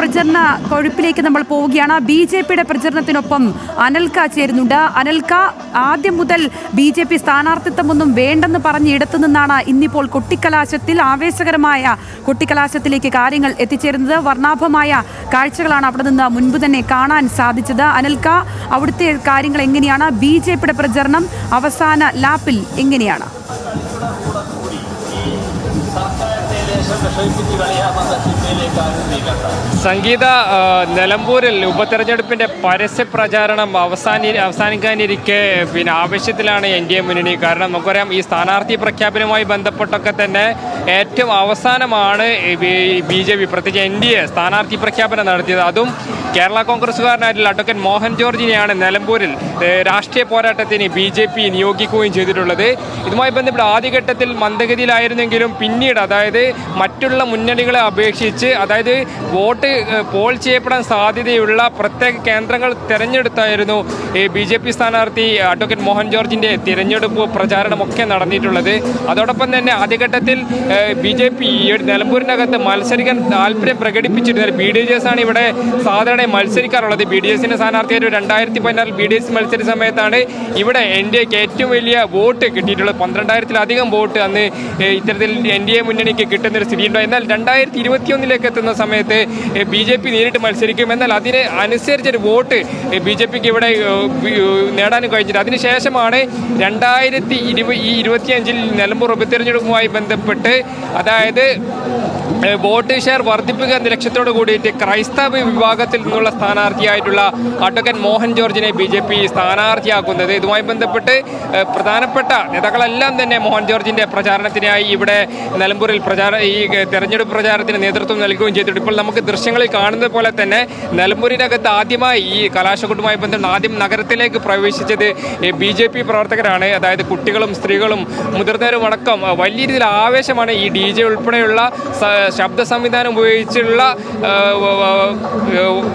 പ്രചരണ കൊഴുപ്പിലേക്ക് നമ്മൾ പോവുകയാണ്. BJPയുടെ പ്രചരണത്തിനൊപ്പം അനൽക ചേരുന്നുണ്ട്. അനൽക, ആദ്യം മുതൽ BJP സ്ഥാനാർത്ഥിത്വമൊന്നും വേണ്ടെന്ന് പറഞ്ഞ് ഇടത്തു നിന്നാണ് ഇന്നിപ്പോൾ കൊട്ടിക്കലാശത്തിൽ, ആവേശകരമായ കൊട്ടിക്കലാശത്തിലേക്ക് കാര്യങ്ങൾ എത്തിച്ചേരുന്നത്. വർണ്ണാഭമായ കാഴ്ചകളാണ് അവിടെ നിന്ന് മുൻപ് തന്നെ കാണാൻ സാധിച്ചത്. അനൽക, അവിടുത്തെ കാര്യങ്ങൾ എങ്ങനെയാണ്? BJPയുടെ പ്രചരണം അവസാന ലാപ്പിൽ എങ്ങനെയാണ്? സംഗീത, നിലമ്പൂരിൽ ഉപതെരഞ്ഞെടുപ്പിന്റെ പരസ്യ പ്രചാരണം അവസാനിക്കാനിരിക്കെ ആവശ്യത്തിലാണ് NDA മുന്നണി. കാരണം നമുക്കറിയാം, ഈ സ്ഥാനാർത്ഥി പ്രഖ്യാപനവുമായി ബന്ധപ്പെട്ടൊക്കെ തന്നെ ഏറ്റവും അവസാനമാണ് BJP, പ്രത്യേകിച്ച് NDA സ്ഥാനാർത്ഥി പ്രഖ്യാപനം നടത്തിയത്. അതും കേരള കോൺഗ്രസുകാരനായിട്ടുള്ള അഡ്വക്കേറ്റ് മോഹൻ ജോർജിനെയാണ് നിലമ്പൂരിൽ രാഷ്ട്രീയ പോരാട്ടത്തിന് BJP നിയോഗിക്കുകയും ചെയ്തിട്ടുള്ളത്. ഇതുമായി ബന്ധപ്പെട്ട് ആദ്യഘട്ടത്തിൽ മന്ദഗതിയിലായിരുന്നെങ്കിലും പിന്നീട്, അതായത് മറ്റുള്ള മുന്നണികളെ അപേക്ഷിച്ച്, അതായത് വോട്ട് പോൾ ചെയ്യപ്പെടാൻ സാധ്യതയുള്ള പ്രത്യേക കേന്ദ്രങ്ങൾ തിരഞ്ഞെടുത്തായിരുന്നു BJP സ്ഥാനാർത്ഥി അഡ്വക്കേറ്റ് മോഹൻ ജോർജിൻ്റെ തിരഞ്ഞെടുപ്പ് പ്രചാരണമൊക്കെ നടന്നിട്ടുള്ളത്. അതോടൊപ്പം തന്നെ ആദ്യഘട്ടത്തിൽ BJP നിലമ്പൂരിനകത്ത് മത്സരിക്കാൻ താല്പര്യം പ്രകടിപ്പിച്ചിരുന്നത്. BDJS ആണ് ഇവിടെ സാധാരണ മത്സരിക്കാറുള്ളത്. BDJസിൻ്റെ സ്ഥാനാർത്ഥിയായിട്ട് 2016 BDJS മത്സരിച്ച സമയത്താണ് ഇവിടെ NDAക്ക് ഏറ്റവും വലിയ വോട്ട് കിട്ടിയിട്ടുള്ളത്. 12,000-ലധികം വോട്ട് അന്ന് ഇത്തരത്തിൽ NDA മുന്നണിക്ക് കിട്ടുന്നൊരു സ്ഥിതിയുണ്ടായി. എന്നാൽ 2021 എത്തുന്ന സമയത്ത് BJP നേരിട്ട് മത്സരിക്കും. എന്നാൽ അതിന് അനുസരിച്ചൊരു വോട്ട് BJPക്ക് ഇവിടെ നേടാൻ കഴിഞ്ഞിട്ട് അതിനുശേഷമാണ് 2025 നിലമ്പൂർ ഉപതെരഞ്ഞെടുപ്പുമായി ബന്ധപ്പെട്ട്, അതായത് വോട്ട് ഷെയർ വർദ്ധിപ്പിക്കുക എന്ന ലക്ഷ്യത്തോട് കൂടിയിട്ട് ക്രൈസ്തവ വിഭാഗത്തിൽ നിന്നുള്ള സ്ഥാനാർത്ഥിയായിട്ടുള്ള അഡ്വക്കേറ്റ് മോഹൻ ജോർജിനെ BJP സ്ഥാനാർത്ഥിയാക്കുന്നത്. ഇതുമായി ബന്ധപ്പെട്ട് പ്രധാനപ്പെട്ട നേതാക്കളെല്ലാം തന്നെ മോഹൻ ജോർജിൻ്റെ പ്രചാരണത്തിനായി ഇവിടെ നിലമ്പൂരിൽ ഈ തെരഞ്ഞെടുപ്പ് പ്രചാരണത്തിന് നേതൃത്വം നൽകുകയും ചെയ്തിട്ടുണ്ട്. ഇപ്പോൾ നമുക്ക് ദൃശ്യങ്ങളിൽ കാണുന്നത് പോലെ തന്നെ നിലമ്പൂരിനകത്ത് ആദ്യമായി ഈ കലാശക്കൊട്ടുമായി ബന്ധപ്പെട്ട് ആദ്യം നഗരത്തിലേക്ക് പ്രവേശിച്ചത് BJP പ്രവർത്തകരാണ്. അതായത് കുട്ടികളും സ്ത്രീകളും മുതിർന്നവരും അടക്കം വലിയ രീതിയിൽ ആവേശമാണ്. ഈ DJ ഉൾപ്പെടെയുള്ള ശബ്ദ സംവിധാനം ഉപയോഗിച്ചുള്ള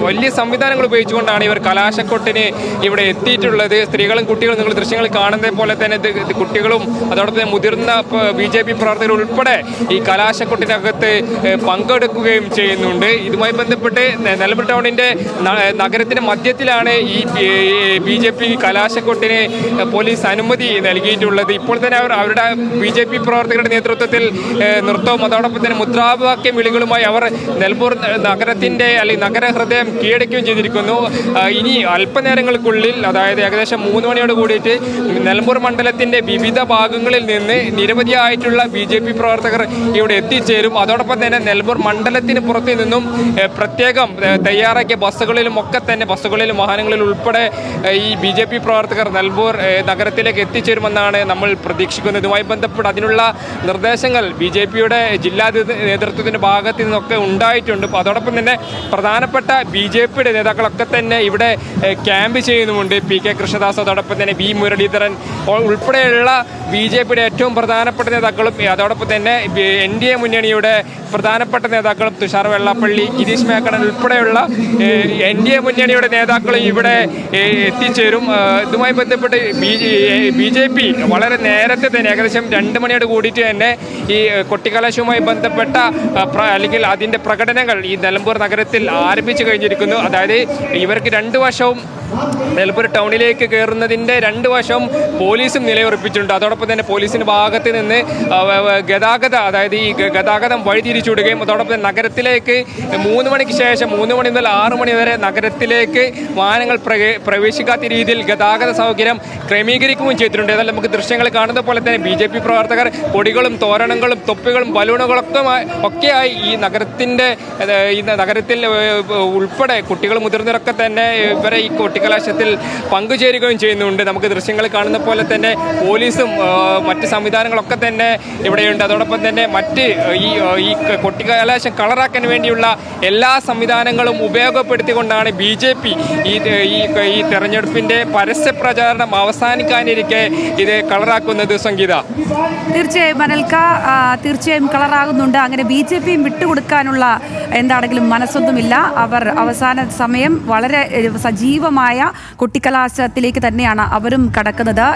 വലിയ സംവിധാനങ്ങൾ ഉപയോഗിച്ചുകൊണ്ടാണ് ഇവർ കലാശക്കൊട്ടിന് ഇവിടെ എത്തിയിട്ടുള്ളത്. സ്ത്രീകളും കുട്ടികളും നിങ്ങൾ ദൃശ്യങ്ങൾ കാണുന്നത് പോലെ തന്നെ കുട്ടികളും അതോടൊപ്പം തന്നെ മുതിർന്ന BJP പ്രവർത്തകർ ഉൾപ്പെടെ ഈ കലാശക്കൊട്ടിനകത്ത് പങ്കെടുക്കുകയും ചെയ്യുന്നുണ്ട്. ഇതുമായി ബന്ധപ്പെട്ട് നിലമ്പൂർ ടൗണിൻ്റെ നഗരത്തിൻ്റെ മധ്യത്തിലാണ് ഈ BJP കലാശക്കൊട്ടിന് പോലീസ് അനുമതി നൽകിയിട്ടുള്ളത്. ഇപ്പോൾ തന്നെ അവരുടെ BJP പ്രവർത്തകരുടെ നേതൃത്വത്തിൽ നൃത്തവും അതോടൊപ്പം തന്നെ മുദ്രാവാക്യം വിളികളുമായി അവർ നിലമ്പൂർ നഗരത്തിൻ്റെ അല്ലെങ്കിൽ നഗരഹൃദയം കീഴടക്കുകയും ചെയ്തിരിക്കുന്നു. ഇനി അല്പനേരങ്ങൾക്കുള്ളിൽ, അതായത് ഏകദേശം 3 മണിയോട് കൂടിയിട്ട് നിലമ്പൂർ മണ്ഡലത്തിൻ്റെ വിവിധ ഭാഗങ്ങളിൽ നിന്ന് നിരവധിയായിട്ടുള്ള BJP പ്രവർത്തകർ ഇവിടെ എത്തിച്ചേരും. അതോടൊപ്പം തന്നെ നിലമ്പൂർ മണ്ഡലത്തിന് പുറത്തു നിന്നും പ്രത്യേകം തയ്യാറാക്കിയ ബസ്സുകളിലും വാഹനങ്ങളിലും ഉൾപ്പെടെ ഈ BJP പ്രവർത്തകർ നിലമ്പൂർ നഗരത്തിലേക്ക് എത്തിച്ചേരുമെന്നാണ് നമ്മൾ പ്രതീക്ഷിക്കുന്നത്. ഇതുമായി ബന്ധപ്പെട്ട് അതിനുള്ള നിർദ്ദേശങ്ങൾ BJPയുടെ ജില്ലാ നേതൃത്വത്തിൻ്റെ ഭാഗത്തു നിന്നൊക്കെ ഉണ്ടായിട്ടുണ്ട്. അതോടൊപ്പം തന്നെ പ്രധാനപ്പെട്ട BJPയുടെ നേതാക്കളൊക്കെ തന്നെ ഇവിടെ ക്യാമ്പ് ചെയ്യുന്നുമുണ്ട്. PK കൃഷ്ണദാസ്, അതോടൊപ്പം തന്നെ V മുരളീധരൻ ഉൾപ്പെടെയുള്ള BJPയുടെ ഏറ്റവും പ്രധാനപ്പെട്ട നേതാക്കളും അതോടൊപ്പം തന്നെ NDA മുന്നണിയുടെ പ്രധാനപ്പെട്ട നേതാക്കളും തുഷാർ വെള്ളാപ്പള്ളി, ഗിരീഷ് മേക്കടൻ ഉൾപ്പെടെയുള്ള NDA മുന്നണിയുടെ നേതാക്കളും ഇവിടെ എത്തിച്ചേരും. ഇതുമായി ബന്ധപ്പെട്ട് BJP വളരെ നേരത്തെ തന്നെ ഏകദേശം 2 മണിയോട് കൂടിയിട്ട് തന്നെ ഈ കൊട്ടിക്കലാശവുമായി ബന്ധപ്പെട്ട അല്ലെങ്കിൽ അതിൻ്റെ പ്രകടനങ്ങൾ ഈ നിലമ്പൂർ നഗരത്തിൽ ആരംഭിച്ചു കഴിഞ്ഞിരിക്കുന്നു. അതായത് ഇവർക്ക് 2 വശവും നിലമ്പൂർ ടൗണിലേക്ക് കയറുന്നതിൻ്റെ 2 വശവും പോലീസും നിലയുറപ്പിച്ചിട്ടുണ്ട്. അതോടൊപ്പം തന്നെ പോലീസിൻ്റെ ഭാഗത്ത് നിന്ന് അതായത് ഈ ഗതാഗതം വഴിതിരിച്ചുവിടുകയും അതോടൊപ്പം തന്നെ നഗരത്തിലേക്ക് 3 മണിക്ക് ശേഷം 3 മണി മുതൽ 6 മണി വരെ നഗരത്തിലേക്ക് വാഹനങ്ങൾ പ്രവേശിക്കാത്ത രീതിയിൽ ഗതാഗത സൗകര്യം ക്രമീകരിക്കുകയും ചെയ്തിട്ടുണ്ട്. ഏതായാലും നമുക്ക് ദൃശ്യങ്ങൾ കാണുന്ന പോലെ തന്നെ BJP പ്രവർത്തകർ കൊടികളും തോരണങ്ങളും തൊപ്പികളും ബലൂണുകളൊക്കെയായി ഈ നഗരത്തിൽ ഉൾപ്പെടെ കുട്ടികളും മുതിർന്നവരൊക്കെ തന്നെ ഇവരെ ഈ കൊട്ടിക്കലാശത്തിൽ പങ്കുചേരുകയും ചെയ്യുന്നുണ്ട്. നമുക്ക് ദൃശ്യങ്ങൾ കാണുന്ന പോലെ തന്നെ പോലീസും മറ്റ് സംവിധാനങ്ങളൊക്കെ തന്നെ ഇവിടെയുണ്ട്. അതോടൊപ്പം തന്നെ മറ്റ് ഈ കൊട്ടിക്കലാശം കളറാക്കാൻ വേണ്ടിയുള്ള എല്ലാ സംവിധാനങ്ങളും ഉപയോഗപ്പെടുത്തിക്കൊണ്ടാണ് BJP ഈ തെരഞ്ഞെടുപ്പിൻ്റെ പരസ്യ പ്രചാരണം അവസാനിക്കാനിരിക്കെ ഇത് കളറാക്കുന്നത്. സംഗീത, തീർച്ചയായും അനൽക, തീർച്ചയായും കളറാകുന്നുണ്ട്. അങ്ങനെ BJPയും വിട്ടുകൊടുക്കാനുള്ള എന്താണെങ്കിലും മനസ്സൊന്നുമില്ല. അവർ അവസാന സമയം വളരെ സജീവമായ കൊട്ടിക്കലാശത്തിലേക്ക് തന്നെയാണ് അവരും കടക്കുന്നത്.